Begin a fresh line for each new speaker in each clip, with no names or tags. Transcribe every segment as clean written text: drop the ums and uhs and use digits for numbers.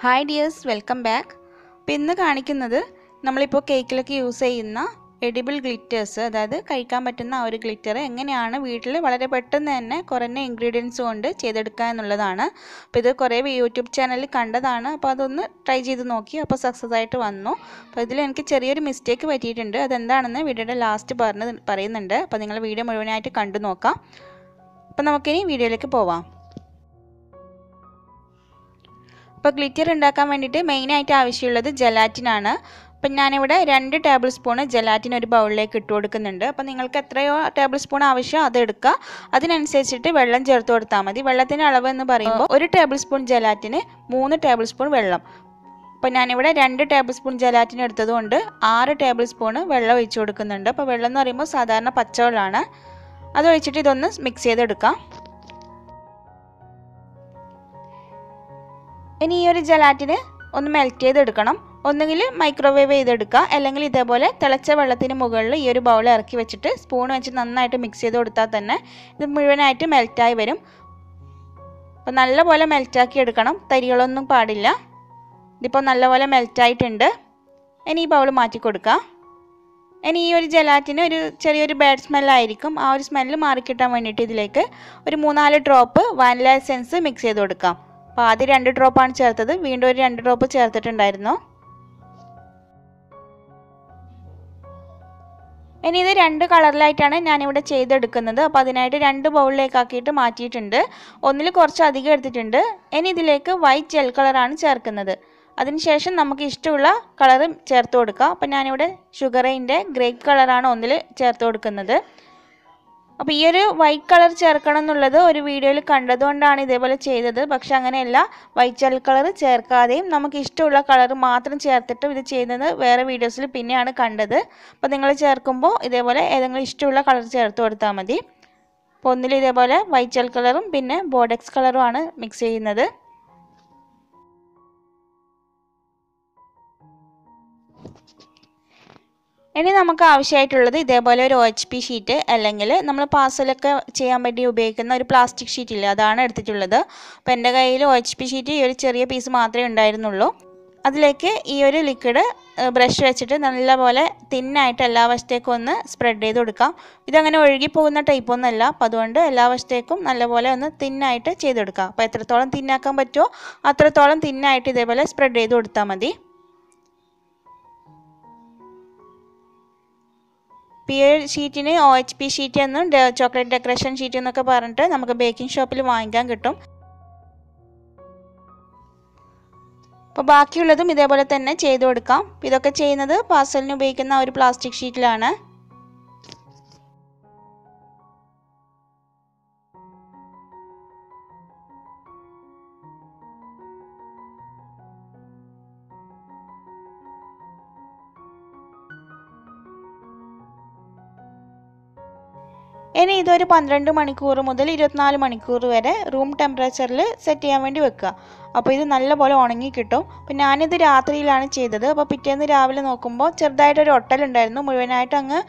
Hi dears, welcome back. ഇന്ന് കാണിക്കുന്നത് നമ്മളിപ്പോൾ കേക്കിലൊക്കെ യൂസ് ചെയ്യുന്ന എഡിബിൾ ഗ്ലിറ്റേഴ്സ്, അതായത് കഴിക്കാൻ പറ്റുന്ന ആ ഒരു ഗ്ലിറ്റർ എങ്ങനെയാണ് വീട്ടിൽ വളരെ പെട്ടെന്ന് തന്നെ കുറഞ്ഞ ഇൻഗ്രീഡിയൻസ് കൊണ്ട് ചെയ്തെടുക്കുക എന്നുള്ളതാണ്. അപ്പോൾ ഇത് കുറേ യൂട്യൂബ് ചാനലിൽ കണ്ടതാണ്. അപ്പോൾ അതൊന്ന് ട്രൈ ചെയ്ത് നോക്കി, അപ്പോൾ സക്സസ് ആയിട്ട് വന്നു. അപ്പോൾ ഇതിൽ എനിക്ക് ചെറിയൊരു മിസ്റ്റേക്ക് പറ്റിയിട്ടുണ്ട്. അതെന്താണെന്ന് വീഡിയോയുടെ ലാസ്റ്റ് പറയുന്നുണ്ട്. അപ്പോൾ നിങ്ങൾ വീഡിയോ മുഴുവനായിട്ട് കണ്ടു നോക്കാം. അപ്പോൾ നമുക്കിനി വീഡിയോയിലേക്ക് പോവാം. അപ്പോൾ ഗ്ലിറ്റർ ഉണ്ടാക്കാൻ വേണ്ടിയിട്ട് മെയിനായിട്ട് ആവശ്യമുള്ളത് ജെലാറ്റിനാണ്. അപ്പം ഞാനിവിടെ 2 ടേബിൾ സ്പൂൺ ജെലാറ്റിൻ ഒരു ബൗളിലേക്ക് ഇട്ട് കൊടുക്കുന്നുണ്ട്. അപ്പോൾ നിങ്ങൾക്ക് എത്രയോ ടേബിൾ സ്പൂൺ ആവശ്യം അത് എടുക്കുക. അതിനനുസരിച്ചിട്ട് വെള്ളം ചേർത്ത് കൊടുത്താൽ മതി. വെള്ളത്തിൻ്റെ അളവ് എന്ന് പറയുമ്പോൾ 1 ടേബിൾ സ്പൂൺ ജെലാറ്റിന് 3 ടേബിൾ സ്പൂൺ വെള്ളം. അപ്പോൾ ഞാനിവിടെ 2 ടേബിൾ സ്പൂൺ ജെലാറ്റിൻ എടുത്തതുകൊണ്ട് 6 ടേബിൾ സ്പൂൺ വെള്ളം ഒഴിച്ച് കൊടുക്കുന്നുണ്ട്. അപ്പോൾ വെള്ളം എന്ന് പറയുമ്പോൾ സാധാരണ പച്ചവെള്ളമാണ്. അത് ഒഴിച്ചിട്ട് ഇതൊന്ന് മിക്സ് ചെയ്തെടുക്കാം. ഇനി ഈ ഒരു ജെലാറ്റിന് ഒന്ന് മെൽറ്റ് ചെയ്തെടുക്കണം. ഒന്നുകിൽ മൈക്രോവേവ് ചെയ്തെടുക്കുക, അല്ലെങ്കിൽ ഇതേപോലെ തിളച്ച വെള്ളത്തിന് മുകളിൽ ഈ ഒരു ബൗൾ ഇറക്കി വെച്ചിട്ട് സ്പൂൺ വെച്ച് നന്നായിട്ട് മിക്സ് ചെയ്ത് കൊടുത്താൽ തന്നെ ഇത് മുഴുവനായിട്ട് മെൽറ്റായി വരും. അപ്പോൾ നല്ലപോലെ മെൽറ്റാക്കി എടുക്കണം, തരികളൊന്നും പാടില്ല. ഇതിപ്പോൾ നല്ലപോലെ മെൽറ്റായിട്ടുണ്ട്. ഇനി ഈ ബൗൾ മാറ്റി കൊടുക്കുക. ഇനി ഈ ഒരു ജെലാറ്റിന് ഒരു ചെറിയൊരു ബാഡ് സ്മെല്ലായിരിക്കും. ആ ഒരു സ്മെല്ല് മാറിക്കിട്ടാൻ വേണ്ടിയിട്ട് ഇതിലേക്ക് ഒരു 3-4 ഡ്രോപ്പ് വാനില എസൻസ് മിക്സ് ചെയ്ത് കൊടുക്കാം. അപ്പോൾ ആദ്യം 2 ഡ്രോപ്പാണ് ചേർത്തത്, വീണ്ടും ഒരു 2 ഡ്രോപ്പ് ചേർത്തിട്ടുണ്ടായിരുന്നു. ഇനി ഇത് 2 കളറിലായിട്ടാണ് ഞാനിവിടെ ചെയ്തെടുക്കുന്നത്. അപ്പോൾ അതിനായിട്ട് 2 ബൗളിലേക്ക് ആക്കിയിട്ട് മാറ്റിയിട്ടുണ്ട്. ഒന്നിൽ കുറച്ച് അധികം എടുത്തിട്ടുണ്ട്. ഇനി ഇതിലേക്ക് വൈറ്റ് ജെൽ കളറാണ് ചേർക്കുന്നത്. അതിനുശേഷം നമുക്ക് ഇഷ്ടമുള്ള കളർ ചേർത്ത് കൊടുക്കാം. അപ്പോൾ ഞാനിവിടെ ഷുഗറിൻ്റെ ഗ്രേപ്പ് കളറാണ് ഒന്നിൽ ചേർത്ത് കൊടുക്കുന്നത്. അപ്പോൾ ഈ ഒരു വൈറ്റ് കളർ ചേർക്കണം എന്നുള്ളത് ഒരു വീഡിയോയിൽ കണ്ടതുകൊണ്ടാണ് ഇതേപോലെ ചെയ്തത്. പക്ഷെ അങ്ങനെയല്ല, വൈറ്റ് ജെൽ കളർ ചേർക്കാതെയും നമുക്ക് ഇഷ്ടമുള്ള കളർ മാത്രം ചേർത്തിട്ട് ഇത് ചെയ്യുന്നത് വേറെ വീഡിയോസിൽ പിന്നെയാണ് കണ്ടത്. അപ്പോൾ നിങ്ങൾ ചേർക്കുമ്പോൾ ഇതേപോലെ ഏതെങ്കിലും ഇഷ്ടമുള്ള കളർ ചേർത്ത് കൊടുത്താൽ മതി. അപ്പോൾ ഒന്നിൽ ഇതേപോലെ വൈറ്റ് ജെൽ കളറും പിന്നെ ബോർഡെക്സ് കളറുമാണ് മിക്സ് ചെയ്യുന്നത്. ഇനി നമുക്ക് ആവശ്യമായിട്ടുള്ളത് ഇതേപോലെ ഒരു OHP ഷീറ്റ്, അല്ലെങ്കിൽ നമ്മൾ പാർസലൊക്കെ ചെയ്യാൻ വേണ്ടി ഉപയോഗിക്കുന്ന ഒരു പ്ലാസ്റ്റിക് ഷീറ്റില്ല, അതാണ് എടുത്തിട്ടുള്ളത്. അപ്പോൾ എൻ്റെ കയ്യിൽ OHP ഷീറ്റ് ഈ ഒരു ചെറിയ പീസ് മാത്രമേ ഉണ്ടായിരുന്നുള്ളൂ. അതിലേക്ക് ഈ ഒരു ലിക്വിഡ് ബ്രഷ് വെച്ചിട്ട് നല്ലപോലെ തിന്നായിട്ട് എല്ലാ വശത്തേക്കും ഒന്ന് സ്പ്രെഡ് ചെയ്ത് കൊടുക്കാം. ഇതങ്ങനെ ഒഴുകി പോകുന്ന ടൈപ്പൊന്നുമല്ല, അപ്പോൾ അതുകൊണ്ട് എല്ലാ വശത്തേക്കും നല്ലപോലെ ഒന്ന് തിന്നായിട്ട് ചെയ്തെടുക്കാം. അപ്പോൾ എത്രത്തോളം തിന്നാക്കാൻ പറ്റുമോ അത്രത്തോളം തിന്നായിട്ട് ഇതേപോലെ സ്പ്രെഡ് ചെയ്ത് കൊടുത്താൽ മതി. ഈ ഷീറ്റിന് OHP ഷീറ്റ് എന്നും ചോക്ലേറ്റ് ഡെക്കറേഷൻ ഷീറ്റ് എന്നൊക്കെ പറഞ്ഞിട്ട് നമുക്ക് ബേക്കിംഗ് ഷോപ്പിൽ വാങ്ങിക്കാൻ കിട്ടും. അപ്പോൾ ബാക്കിയുള്ളതും ഇതേപോലെ തന്നെ ചെയ്തു കൊടുക്കാം. ഇതൊക്കെ ചെയ്യുന്നത് പാർസലിന് ഉപയോഗിക്കുന്ന ഒരു പ്ലാസ്റ്റിക് ഷീറ്റിലാണ്. ഇനി ഇതൊരു 12 മണിക്കൂർ മുതൽ 24 മണിക്കൂർ വരെ റൂം ടെമ്പറേച്ചറിൽ സെറ്റ് ചെയ്യാൻ വേണ്ടി വെക്കുക. അപ്പോൾ ഇത് നല്ലപോലെ ഉണങ്ങി കിട്ടും. അപ്പോൾ ഞാനിത് രാത്രിയിലാണ് ചെയ്തത്. അപ്പോൾ പിറ്റേന്ന് രാവിലെ നോക്കുമ്പോൾ ചെറുതായിട്ടൊരു ഒട്ടലുണ്ടായിരുന്നു, മുഴുവനായിട്ട് അങ്ങ്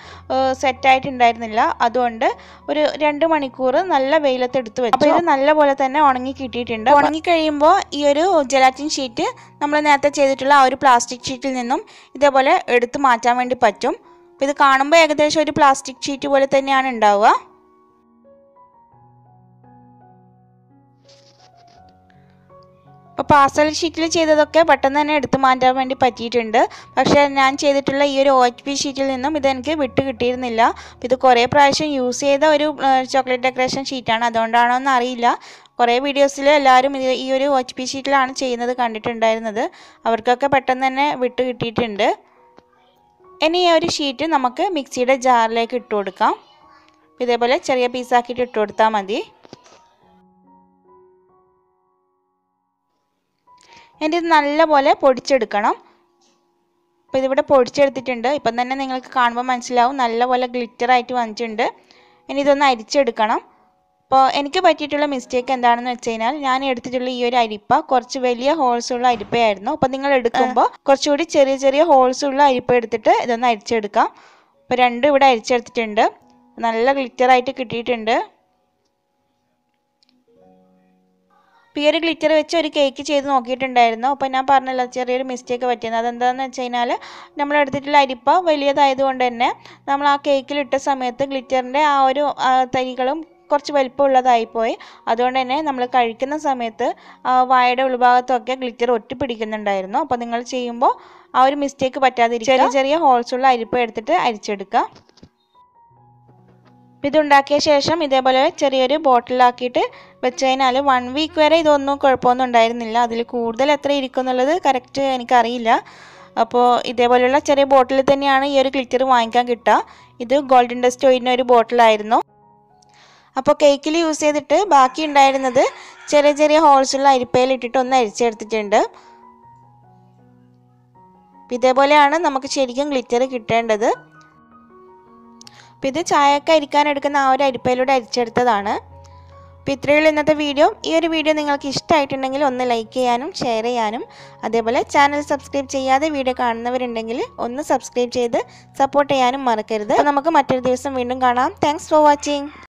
സെറ്റായിട്ടുണ്ടായിരുന്നില്ല. അതുകൊണ്ട് ഒരു 2 മണിക്കൂർ നല്ല വെയിലത്ത് എടുത്ത് വെച്ചു. അപ്പോൾ ഇത് നല്ലപോലെ തന്നെ ഉണങ്ങി കിട്ടിയിട്ടുണ്ട്. ഉണങ്ങി കഴിയുമ്പോൾ ഈ ഒരു ജെലാറ്റിൻ ഷീറ്റ് നമ്മൾ നേരത്തെ ചെയ്തിട്ടുള്ള ആ ഒരു പ്ലാസ്റ്റിക് ഷീറ്റിൽ നിന്നും ഇതേപോലെ എടുത്ത് മാറ്റാൻ വേണ്ടി പറ്റും. അപ്പോൾ ഇത് കാണുമ്പോൾ ഏകദേശം ഒരു പ്ലാസ്റ്റിക് ഷീറ്റ് പോലെ തന്നെയാണ് ഉണ്ടാവുക. അപ്പോൾ പാർസൽ ഷീറ്റിൽ ചെയ്തതൊക്കെ പെട്ടെന്ന് തന്നെ എടുത്ത് മാറ്റാൻ വേണ്ടി പറ്റിയിട്ടുണ്ട്. പക്ഷേ ഞാൻ ചെയ്തിട്ടുള്ള ഈ ഒരു OHP ഷീറ്റിൽ നിന്നും ഇതെനിക്ക് വിട്ട് കിട്ടിയിരുന്നില്ല. ഇത് കുറേ പ്രാവശ്യം യൂസ് ചെയ്ത ഒരു ചോക്ലേറ്റ് ഡെക്കറേഷൻ ഷീറ്റാണ്, അതുകൊണ്ടാണോ എന്ന് അറിയില്ല. കുറേ വീഡിയോസിൽ എല്ലാവരും ഈ ഒരു OHP ഷീറ്റിലാണ് ചെയ്യുന്നത് കണ്ടിട്ടുണ്ടായിരുന്നത്. അവർക്കൊക്കെ പെട്ടെന്ന് തന്നെ വിട്ട് കിട്ടിയിട്ടുണ്ട്. ഇനി ഈ ഒരു ഷീറ്റ് നമുക്ക് മിക്സിയുടെ ജാറിലേക്ക് ഇട്ട് കൊടുക്കാം. ഇതേപോലെ ചെറിയ പീസാക്കിയിട്ട് ഇട്ട് കൊടുത്താൽ മതി. ഇനി ഇത് നല്ലപോലെ പൊടിച്ചെടുക്കണം. അപ്പോൾ ഇതിവിടെ പൊടിച്ചെടുത്തിട്ടുണ്ട്. ഇപ്പം തന്നെ നിങ്ങൾക്ക് കാണുമ്പോൾ മനസ്സിലാവും നല്ലപോലെ ഗ്ലിറ്ററായിട്ട് വന്നിട്ടുണ്ട്. ഇനി ഇതൊന്ന് അരിച്ചെടുക്കണം. അപ്പോൾ എനിക്ക് പറ്റിയിട്ടുള്ള മിസ്റ്റേക്ക് എന്താണെന്ന് വെച്ച് കഴിഞ്ഞാൽ, ഞാൻ എടുത്തിട്ടുള്ള ഈ ഒരു അരിപ്പ കുറച്ച് വലിയ ഹോൾസ് ഉള്ള അരിപ്പയായിരുന്നു. അപ്പോൾ നിങ്ങൾ എടുക്കുമ്പോൾ കുറച്ചുകൂടി ചെറിയ ചെറിയ ഹോൾസ് ഉള്ള അരിപ്പ എടുത്തിട്ട് ഇതൊന്ന് അരിച്ചെടുക്കാം. അപ്പോൾ 2 ഇവിടെ അരിച്ചെടുത്തിട്ടുണ്ട്. നല്ല ഗ്ലിറ്ററായിട്ട് കിട്ടിയിട്ടുണ്ട്. ഈ ഒരു ഗ്ലിറ്റർ വെച്ച് ഒരു കേക്ക് ചെയ്ത് നോക്കിയിട്ടുണ്ടായിരുന്നു. അപ്പോൾ ഞാൻ പറഞ്ഞല്ലോ ചെറിയൊരു മിസ്റ്റേക്ക് പറ്റിയത്. അതെന്താണെന്ന് വെച്ച് കഴിഞ്ഞാൽ നമ്മൾ എടുത്തിട്ടുള്ള അരിപ്പ വലിയതായതുകൊണ്ട് തന്നെ നമ്മൾ ആ കേക്കിലിട്ട സമയത്ത് ഗ്ലിറ്ററിൻ്റെ ആ ഒരു തരികളും കുറച്ച് വലിപ്പമുള്ളതായിപ്പോയി. അതുകൊണ്ട് തന്നെ നമ്മൾ കഴിക്കുന്ന സമയത്ത് വായുടെ ഉൾഭാഗത്തൊക്കെ ഗ്ലിറ്റർ ഒട്ടിപ്പിടിക്കുന്നുണ്ടായിരുന്നു. അപ്പോൾ നിങ്ങൾ ചെയ്യുമ്പോൾ ആ ഒരു മിസ്റ്റേക്ക് പറ്റാതിരിക്കുക. ചെറിയ ചെറിയ ഹോൾസുള്ള അരിപ്പ എടുത്തിട്ട് അരിച്ചെടുക്കുക. ഇതുണ്ടാക്കിയ ശേഷം ഇതേപോലെ ചെറിയൊരു ബോട്ടിലാക്കിയിട്ട് വെച്ച് കഴിഞ്ഞാൽ 1 വീക്ക് വരെ ഇതൊന്നും കുഴപ്പമൊന്നും ഉണ്ടായിരുന്നില്ല. അതിൽ കൂടുതൽ എത്ര ഇരിക്കും എന്നുള്ളത് കറക്റ്റ് എനിക്കറിയില്ല. അപ്പോൾ ഇതേപോലെയുള്ള ചെറിയ ബോട്ടിൽ തന്നെയാണ് ഈ ഒരു ഗ്ലിറ്റർ വാങ്ങിക്കാൻ കിട്ടുക. ഇത് ഗോൾഡൻ ഡസ്റ്റ് ഓയിലിൻ്റെ ഒരു ബോട്ടിലായിരുന്നു. അപ്പോൾ കേക്കിൽ യൂസ് ചെയ്തിട്ട് ബാക്കി ഉണ്ടായിരുന്നത് ചെറിയ ചെറിയ ഹോൾസുള്ള അരിപ്പയിൽ ഇട്ടിട്ട് ഒന്ന് അരിച്ചെടുത്തിട്ടുണ്ട്. ഇതേപോലെയാണ് നമുക്ക് ശരിക്കും ഗ്ലിറ്റർ കിട്ടേണ്ടത്. അപ്പോൾ ഇത് ചായയൊക്കെ അരിക്കാൻ എടുക്കുന്ന ആ ഒരു അരിപ്പയിലൂടെ അരിച്ചെടുത്തതാണ്. അപ്പോൾ ഇത്രയുള്ള ഇന്നത്തെ വീഡിയോ. ഈ ഒരു വീഡിയോ നിങ്ങൾക്ക് ഇഷ്ടമായിട്ടുണ്ടെങ്കിൽ ഒന്ന് ലൈക്ക് ചെയ്യാനും ഷെയർ ചെയ്യാനും, അതേപോലെ ചാനൽ സബ്സ്ക്രൈബ് ചെയ്യാതെ വീഡിയോ കാണുന്നവരുണ്ടെങ്കിൽ ഒന്ന് സബ്സ്ക്രൈബ് ചെയ്ത് സപ്പോർട്ട് ചെയ്യാനും മറക്കരുത്. അപ്പോൾ നമുക്ക് മറ്റൊരു ദിവസം വീണ്ടും കാണാം. Thanks for watching.